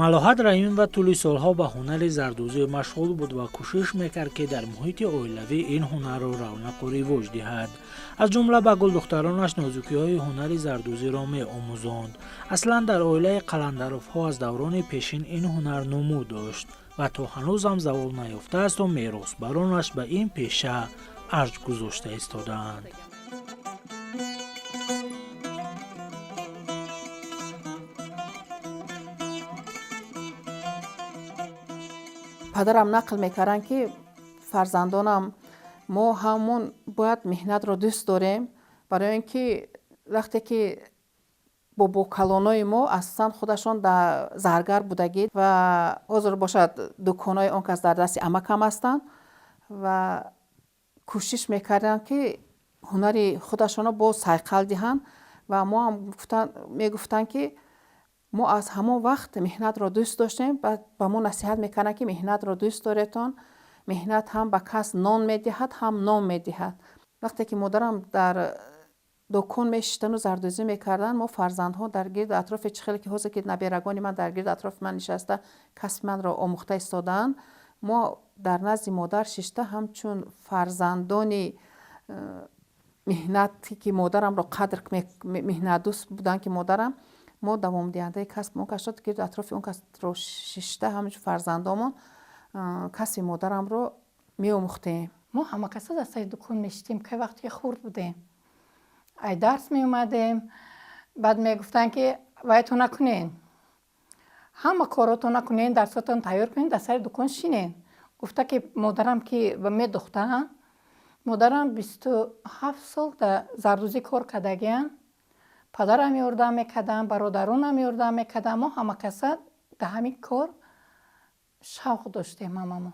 малоҳат раҳимова тӯли солҳо ба ҳунари зардӯзӣ машғул буд ва кӯшиш мекард ки дар муҳити оилавӣ ин ҳунарро равнақу ривоҷ диҳад. аз ҷумла ба гулдухтаронаш нозукиҳои ҳунари зардӯзиро меомӯзонд. аслан дар оилаи қаландаровҳо аз даврони пешин ин ҳунар нумӯ дошт ва то ҳанӯзам завол наёфтаасту меросбаронаш ба ин пеша арҷ гузошта истодаанд. падарам нақл мекарданд ки фарзандонам мо ҳамон бояд меҳнатро дӯст дорем, барои ин ки вақте ки бобокалонои мо асосан худашон дар заргар будагид ва ҳозир бошад дуконои он кас дар дасти амакам ҳастанд ва кӯшиш мекарданд ки ҳунари худашонро боз сайқал диҳанд ва мо ҳам мегуфтанд ки мо аз ҳамон вақт меҳнатро дӯст доштем. ба мо насиҳат мекарданд ки меҳнатро дӯст доретон, меҳнат ҳам ба кас нон медиҳад, ҳам ном медиҳад. вақте ки модарам дар дукон мешиштану зардӯзӣ мекарданд, мо фарзандҳо дар гирду атрофи чихеле ки ҳозир ки наберагони ман дар гирду атрофи ман нишаста касби манро омӯхта истодаанд, мо дар назди модар шишта ҳамчун фарзандони меҳнати ки модарамро қадр меҳнатдӯст буданд ки модарам, мо давомдиҳандаи касб он кас шуд. гирду атрофи он касро шишта ҳамчун фарзандомон касби модарамро меомӯхтем. мо ҳама каса дар сари дукон мешитем ки вақте ки хурд будем, ай дарс меомадем, баъд мегуфтанд ки вайто накунен, ҳама корото накунен, дарсотон тайёр кунен, дар сари дукон шинен. гуфта ки модарам ки медухтаанд, модарам 27 сол дар зардӯзӣ кор кардагиянд, падарам ёрдам мекарданд, бародаронам ёрдам мекарданд. мо ҳама каса дар ҳамин кор шавқ доштем ҳамамон.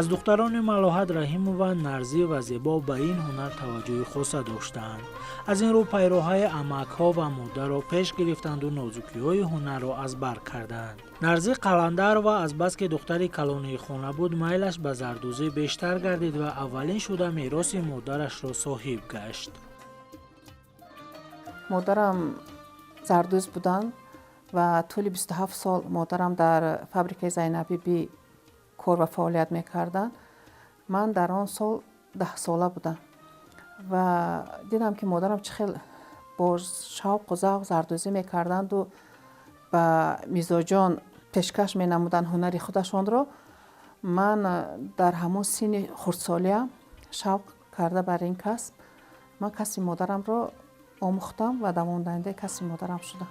аз духтарони малоҳат раҳимова нарзӣ ва зебо ба ин ҳунар таваҷҷӯҳи хоса доштанд. аз ин рӯ пайроҳаи амакҳо ва модарро пеш гирифтанду нозукиҳои ҳунарро аз бар карданд. нарзӣ қаландарова азбаски духтари калонии хона буд, майлаш ба зардӯзӣ бештар гардид ва аввалин шуда мероси модарашро соҳиб гашт. модарам зардӯз буданд ва тӯли 27 сол модарам дар фабрикаи Зайнабиби кор ва фаъолият мекарданд. ман дар он сол 10 сола будам ва дидам ки модарам чӣ хел бо шавқу завқ зардӯзӣ мекарданду ба мизоҷон пешкаш менамуданд ҳунари худашонро. ман дар ҳамон синни хурдсолиям шавқ карда бар ин касб, ман касби модарамро омӯхтам ва давомдаҳандаи касби модарам шудам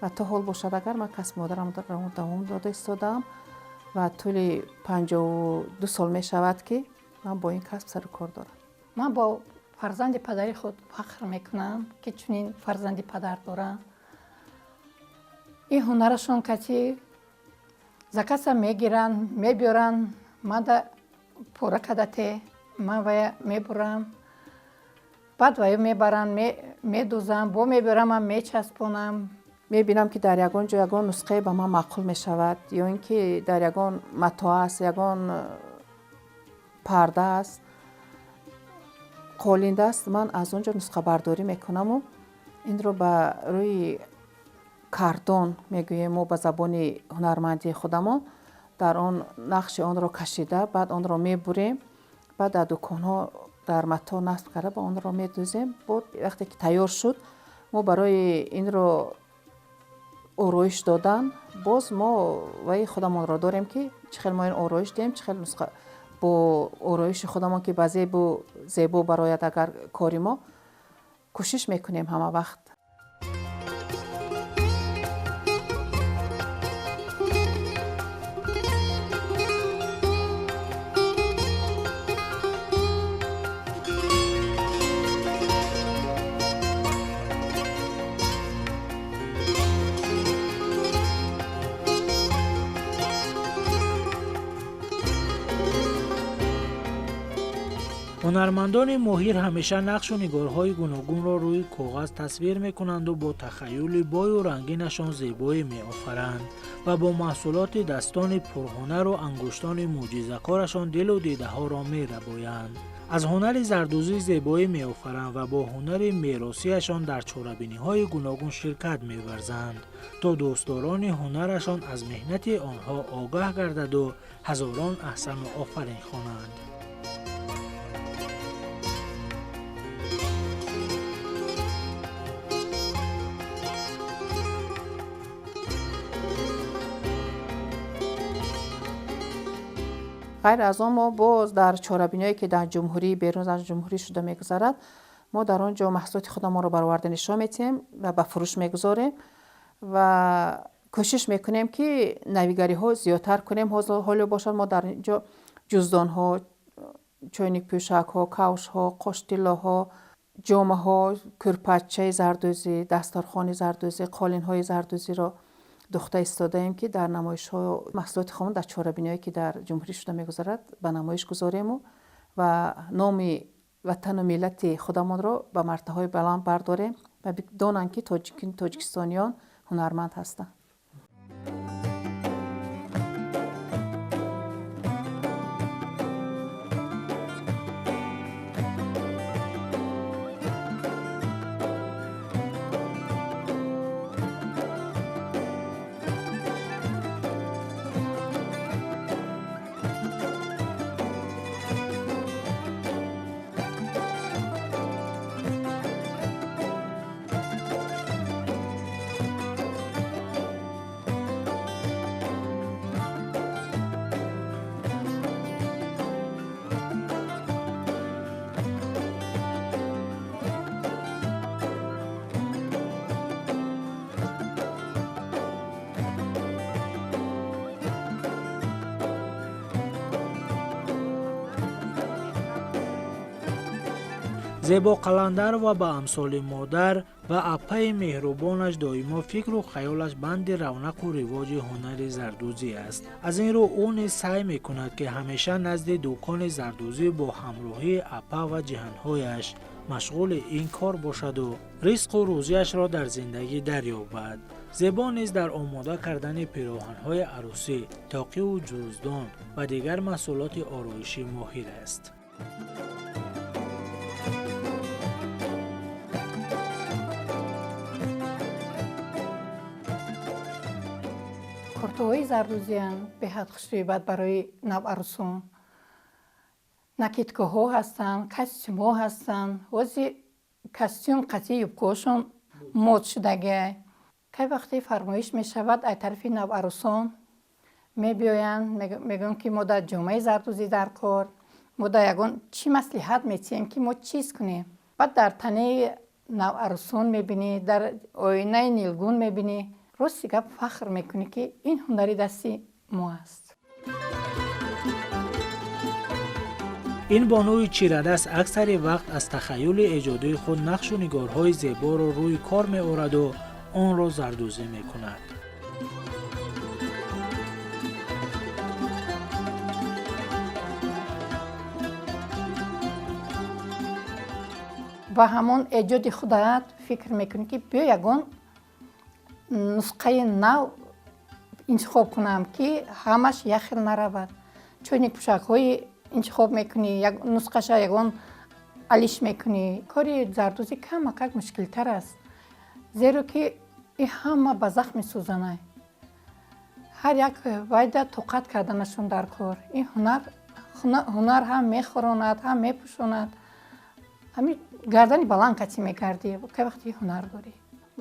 ва то ҳол бошад агар ман касби модарамро давом дода истодаам ва тӯли 52 сол мешавад ки ман бо ин касб сару кор дорам. ман бо фарзанди падари худ фахр мекунам ки чунин фарзанди падар дорам. ин ҳунарашон кати за каса мегиранд, мебиёранд, мада пора кадате, ман вая мебурам, баъд вая мебаранд, медӯзам, бо мебиёрам, ман мечаспонам. мебинам ки дар ягон ҷо ягон нусхае ба ман маъқул мешавад ё ин ки дар ягон матоъ аст, ягон парда аст, қолинда аст, ман аз он ҷо нусхабардорӣ мекунаму инро ба рӯи кардон мегӯем мо ба забони ҳунармандии худамон, дар он нақши онро кашида баъд онро мебурем, баъд дар дуконҳо дар матоъ насб карда ба онро медӯзем. бод вақте ки тайёр шуд, мо барои инро ороиш додан, боз мо ваи худамонро дорем ки чӣ хел мо ин ороиш диҳем, чӣ хел нусха бо ороиши худамон ки ба зебо барояд агар кори мо кӯшиш мекунем ҳама вақт. ҳунармандони моҳир ҳамеша нақшу нигорҳои гуногунро рӯи коғаз тасвир мекунанду бо тахайюли бою рангинашон зебоӣ меофаранд ва бо маҳсулотидастони пурҳунару ангуштони мӯъҷизакорашон дилу дидаҳоро мерабоянд. аз ҳунари зардӯзӣ зебоӣ меофаранд ва бо ҳунари меросиашон дар чорабиниҳои гуногун ширкат меварзанд, то дӯстдорони ҳунарашон аз меҳнати онҳо огаҳ гардаду ҳазорон аҳсану офарин хонанд. غیر از آن ما باز در چاره‌بینی‌هایی که در جمهوری بیرون از جمهوری شده میگذرد ما در آنجا محصولات خودمان رو برآورده نشان میتیم و به فروش میگذاریم و کوشش میکنیم که نویگری ها زیادتر کنیم. حالا باشد ما در اینجا جزدان ها، چوینک پوشک ها، کاوش ها، قاشتیلا ها، جامه ها، کرپچه زردوزی، دستارخوان زردوزی، قالین های زردوزی را دخته ایستاده ایم که در نمایش ها محصولات خودمان در چاره‌بینی‌هایی که در جمهوری شده میگذارد به نمایش گذاریم و نام وطن و ملت خودمان را به مرتبه‌های بلند برداریم و بدانند که تاجیکستانیان هنرمند هستند. зебо қаландар ва ба амсоли модар ва апаи меҳрубонаш доимо фикру хаёлаш банди равнақу ривоҷи ҳунари зардӯзӣ аст. аз ин рӯ ӯ низ саъй мекунад ки ҳамеша назди дӯкони зардӯзӣ бо ҳамроҳии апа ва ҷиҳанҳояш машғули ин кор бошаду ризқу рӯзиашро дар зиндагӣ дарёбад. зебо низ дар омода кардани пироҳанҳои арӯсӣ, тоқиву ҷуздон ва дигар маҳсулоти ороишӣ моҳир аст. куртуҳои зардӯзиан беҳад хушоибат барои наварӯсон. накидкаҳо ҳастанд, костюмҳо ҳастанд. вози костюм қатъи юбкаҳошон мод шудагиай. кай вақте фармоиш мешавад аз тарафи наварӯсон мебиёянд, мегӯянд ки мо дар ҷомаи зардӯзӣ дар кор, мо дар ягон чӣ маслиҳат метиҳем ки мо чиз кунем. баъд дар танаи наварӯсон мебинӣ, дар оинаи нилгун мебинӣ, рости гап фахр мекунӣ ки ин ҳунари дасти мо аст. ин бонуи чирадаст аксари вақт аз тахайюли эҷодии худ нақшу нигорҳои зеборо рӯи кор меораду онро зардӯзӣ мекунад. ба ҳамон эҷоди худат фикр мекунӣ ки биё ягон нусхаи нав интихоб кунам ки ҳамаш як хел наравад. чойник пӯшакҳои интихоб мекунӣ, нусхаша ягон алиш мекунӣ. кори зардӯзӣ камакак мушкилтар аст, зеро ки и ҳама ба захм месӯзанад. ҳар як вайда тоқат карданашон дар кор. ин ҳунар ҳам мехӯронад, ҳам мепӯшонад. ҳамин гардани баланд қатъӣ мекардӣ кай вақти ҳунар дорӣ.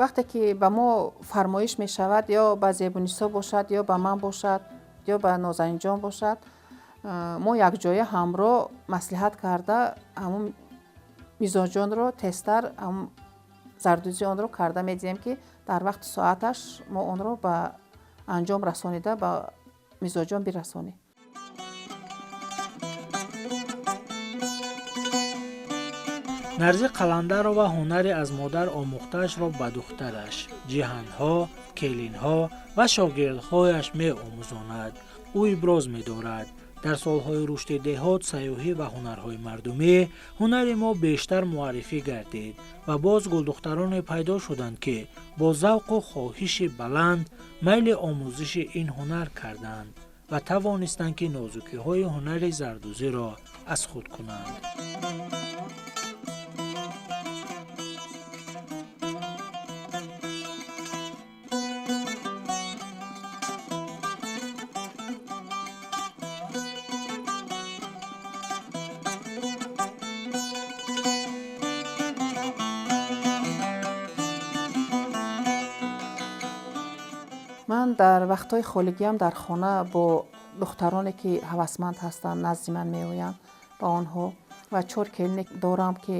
وقتی که به ما فرمایش می شود یا به زیبونیسا باشد یا به من باشد یا به نازنین جان باشد، ما یک جای همراه مصلحت کرده همون میزاجان رو تستر هم زردوزی آن رو کرده می دیم که در وقت ساعتش ما آن رو به انجام رسانیده به میزاجان برسانیم. нарзи қаландар ва ҳунари аз модар омӯхтаашро ба духтараш, ҷиҳанҳо, келинҳо ва шогирдҳояш меомӯзонад. ӯ иброз медорад дар солҳои рушди деҳот, сайёҳӣ ва ҳунарҳои мардумӣ ҳунари мо бештар муаррифӣ гардид ва боз гулдухтароне пайдо шуданд, ки бо завқу хоҳиши баланд майли омӯзиши ин ҳунар карданд ва тавонистанд, ки нозукиҳои ҳунари зардӯзиро аз худ кунанд. ман дар вақтҳои холигиам дар хона бо духтароне ки ҳавасманд ҳастанд назди ман меоянд ба онҳо ва 4 келине дорам, ки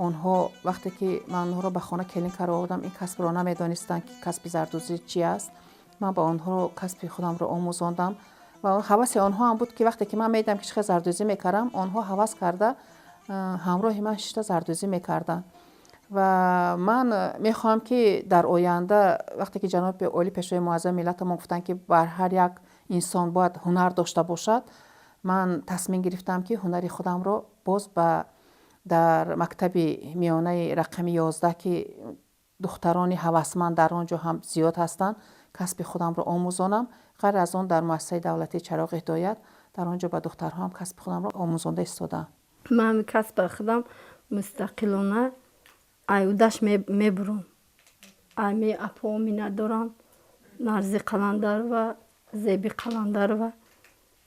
онҳо вақте ки ман онҳоро ба хона келинкаро овардам, ин касбро намедонистанд, ки касби зардӯзӣ чӣ аст. ман ба онҳо касби худамро омӯзондам ва ҳаваси онҳо ҳам буд, ки вақте ки ман медидам ки чӣ зардӯзӣ мекардам, онҳо ҳавас карда ҳамроҳи ман шишта зардӯзӣ мекарданд. ва ман мехоҳам, ки дар оянда вақте ки ҷаноби оли пешвои муаззами миллатамон гуфтанд, ки бар ҳар як инсон бояд ҳунар дошта бошад, ман тасмим гирифтам, ки ҳунари худамро боз дар мактаби миёнаи рақами 11, ки духтарони ҳавасманд дар он ҷо ҳам зиёд ҳастанд, касби худамро омӯзонам. ғайр аз он дар муассисаи давлатии Чароғи ҳидоят дар он ҷо ба духтарҳоам касби худамро омӯзонда истодам. ман касби худам мустақилона айудаш мебурам. ами апо миннат дорам, нарзи қаландар ва зеби қаландар ва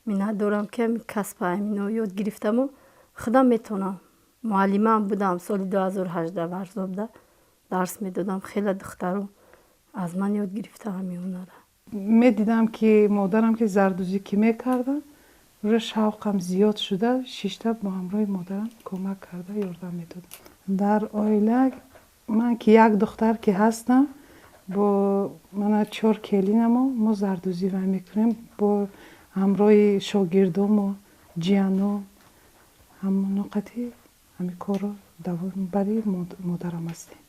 миннат дорам, ки касба амино ёд гирифтаму худам метонам. муаллимаам будам. соли 2018 варзобда дарс медодам. хеле духтаро аз ман ёд гирифта ҳамин ҳунара. медидам, ки модарам ки зардӯзӣ ки мекарданд, уже шавқам зиёд шуда, шишта бо ҳамроҳи модарам кӯмак карда ёрдам медодам. дар оила ман ки як духтар ки ҳастам, бо мана 4 келинаму мо зардӯзӣ мекунем бо ҳамроҳи шогирдому ҷиянум ҳамоноқати ҳамин корро бари модарам ҳастем.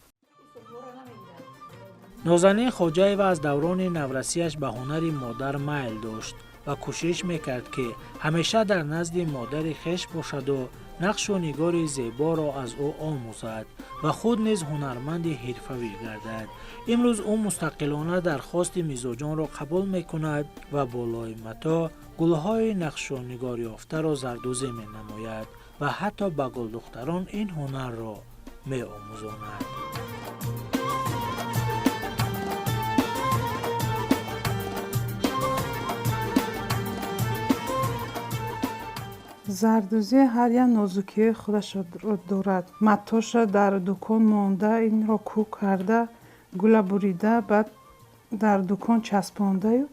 нозанин Хоҷаева аз даврони наврасиаш ба ҳунари модар майл дошт ва кӯшиш мекард, ки ҳамеша дар назди модари хеш бошаду нақшу нигори зеборо аз ӯ омӯзад ва худ низ ҳунарманди ҳирфавӣ гардад. имрӯз ӯ мустақилона дархости мизоҷонро қабул мекунад ва болои мато гулҳои нақшунигорёфтаро зардӯзӣ менамояд ва ҳатто ба гулдухтарон ин ҳунарро меомӯзонад. зардӯзӣ ҳар як нозукиҳои худашро дорад. матоша дар дукон монда, инро кӯк карда, гула бурида, баъд дар дукон часпондаю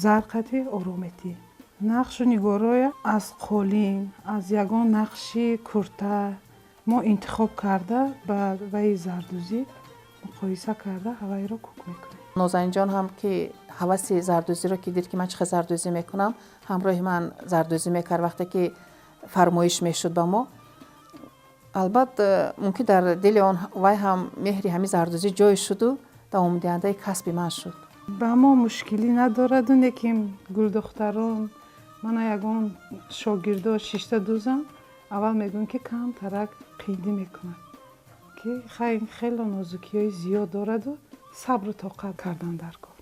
зарқати орометӣ. нақшу нигороя аз қолин, аз ягон нақши курта мо интихоб карда ба ваи зардӯзӣ муқоиса карда ҳавайро кӯк мекунем. нозанинҷон ҳам ки ҳаваси зардӯзиро ки дид, ки ман чӣ зардӯзӣ мекунам, ҳамроҳи ман зардӯзӣ мекард. вақте ки фармоиш мешуд ба мо, албат мумкин дар дили он вай ҳам меҳри ҳамин зардӯзӣ ҷой шуду давомдиҳандаи касби ман шуд. ба мо мушкилӣ надораду, лекин гулдухтарон мана ягон шогирдо шишта дӯзам аввал мегӯям, ки камтарак қидӣ мекунад, ки хеле нозукиҳои зиёд дораду сабру тоқат кардан дар кор.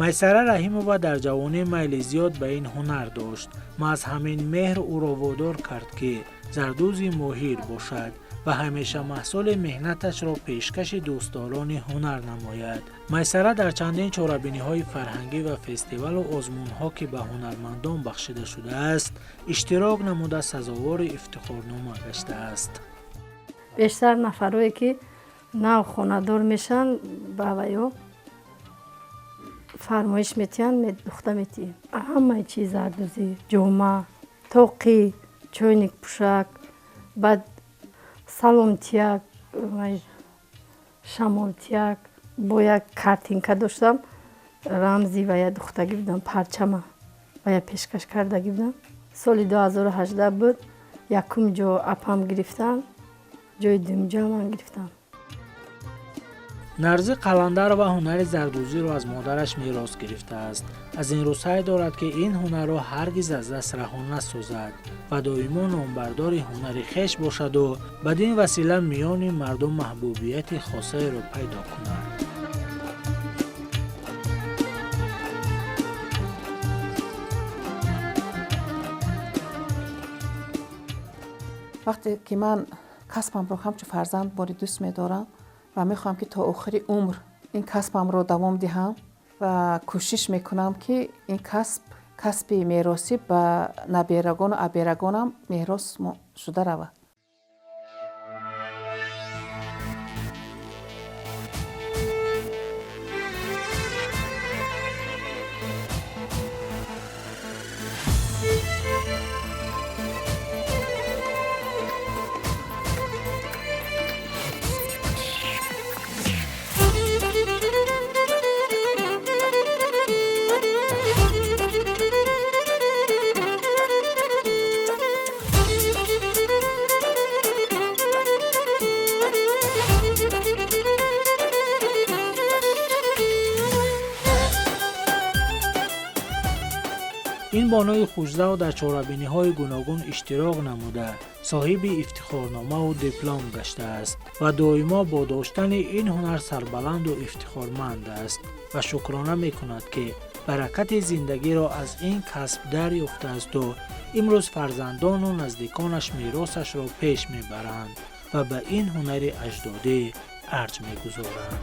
майсара раҳимова дар ҷавонӣ майли зиёд ба ин ҳунар дошт. маҳз ҳамин меҳр ӯро водор кард, ки зардӯзи моҳир бошад ва ҳамеша маҳсули меҳнаташро пешкаши дӯстдорони ҳунар намояд. майсара дар чандин чорабиниҳои фарҳангӣ ва фестивалу озмунҳо, ки ба ҳунармандон бахшида шудааст, иштирок намуда сазовори ифтихорнома гаштааст. бештар нафарое ки нав хонадор мешан ба ваё фармоиш метиҳанд, духта метиҳем. ҳамаи чиз зардӯзӣ, ҷома, тоқи, чойник пӯшак, баъд саломтияк, шамолтияк, бо як картинка доштам, рамзи вая духтагӣ будам, парчама вая пешкаш кардагӣ будам. соли 2018 буд, якум ҷо апам гирифтам, ҷои дуюм ҷо ман гирифтам. нарзи қаландар ва ҳунари зардӯзиро аз модараш мерос гирифтааст. аз ин рӯ сай дорад ки ин ҳунарро ҳаргиз аз даст раҳо насозад ва доимо номбардори ҳунари хеш бошаду бадин васила миёни мардум маҳбубияти хосаеро пайдо кунад. вақте ки ман касбамро ҳамчун фарзанд бори дӯст медорам ва мехоҳам ки то охири умр ин касбамро давом диҳам ва кӯшиш мекунам ки ин касби меросӣ ба наберагону аберагонам мерос шуда равад. ин бонои хушдаву дар чорабиниҳои гуногун иштирок намуда соҳиби ифтихорномаву диплом гаштааст ва доимо бо доштани ин ҳунар сарбаланду ифтихорманд аст ва шукрона мекунад ки баракати зиндагиро аз ин касб дарёфтаасту имрӯз фарзандону наздиконаш меросашро пеш мебаранд ва ба ин ҳунари аҷдодӣ арҷ мегузоранд.